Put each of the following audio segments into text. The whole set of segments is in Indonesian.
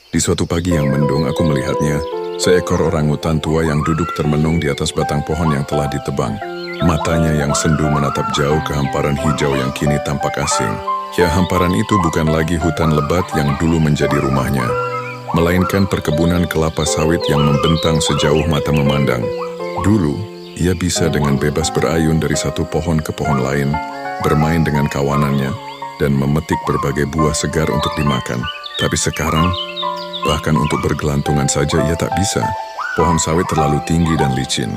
Di suatu pagi yang mendung, aku melihatnya, seekor orangutan tua yang duduk termenung di atas batang pohon yang telah ditebang. Matanya yang sendu menatap jauh ke hamparan hijau yang kini tampak asing. Ya, hamparan itu bukan lagi hutan lebat yang dulu menjadi rumahnya, melainkan perkebunan kelapa sawit yang membentang sejauh mata memandang. Dulu, ia bisa dengan bebas berayun dari satu pohon ke pohon lain, bermain dengan kawanannya, dan memetik berbagai buah segar untuk dimakan. Tapi sekarang, bahkan untuk bergelantungan saja ia tak bisa. Pohon sawit terlalu tinggi dan licin.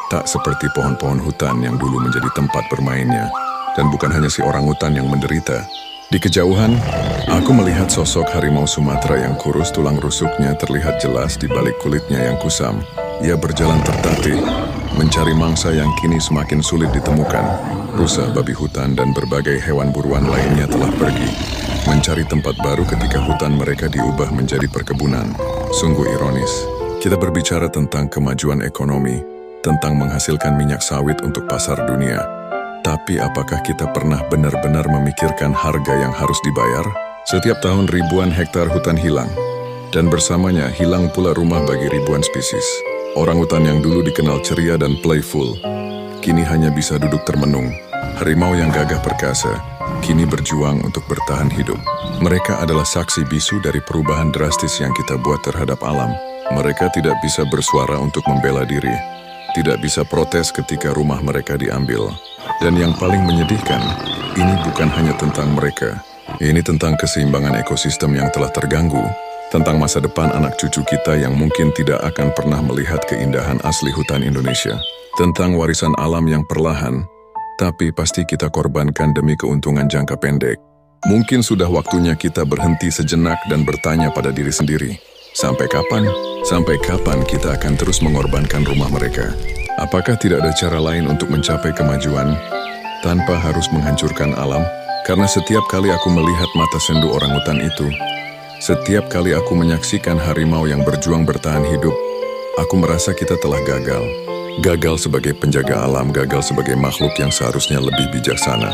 Tak seperti pohon-pohon hutan yang dulu menjadi tempat bermainnya. Dan bukan hanya si orangutan yang menderita. Di kejauhan, aku melihat sosok harimau Sumatera yang kurus, tulang rusuknya terlihat jelas di balik kulitnya yang kusam. Ia berjalan tertatih, mencari mangsa yang kini semakin sulit ditemukan. Rusa, babi hutan, dan berbagai hewan buruan lainnya telah pergi, mencari tempat baru ketika hutan mereka diubah menjadi perkebunan. Sungguh ironis. Kita berbicara tentang kemajuan ekonomi, tentang menghasilkan minyak sawit untuk pasar dunia. Tapi apakah kita pernah benar-benar memikirkan harga yang harus dibayar? Setiap tahun ribuan hektar hutan hilang. Dan bersamanya hilang pula rumah bagi ribuan spesies. Orangutan yang dulu dikenal ceria dan playful, kini hanya bisa duduk termenung. Harimau yang gagah perkasa, kini berjuang untuk bertahan hidup. Mereka adalah saksi bisu dari perubahan drastis yang kita buat terhadap alam. Mereka tidak bisa bersuara untuk membela diri, tidak bisa protes ketika rumah mereka diambil. Dan yang paling menyedihkan, ini bukan hanya tentang mereka. Ini tentang keseimbangan ekosistem yang telah terganggu, tentang masa depan anak cucu kita yang mungkin tidak akan pernah melihat keindahan asli hutan Indonesia, tentang warisan alam yang perlahan, tapi pasti kita korbankan demi keuntungan jangka pendek. Mungkin sudah waktunya kita berhenti sejenak dan bertanya pada diri sendiri, sampai kapan? Sampai kapan kita akan terus mengorbankan rumah mereka? Apakah tidak ada cara lain untuk mencapai kemajuan tanpa harus menghancurkan alam? Karena setiap kali aku melihat mata sendu orangutan itu, setiap kali aku menyaksikan harimau yang berjuang bertahan hidup, aku merasa kita telah gagal. Gagal sebagai penjaga alam, gagal sebagai makhluk yang seharusnya lebih bijaksana.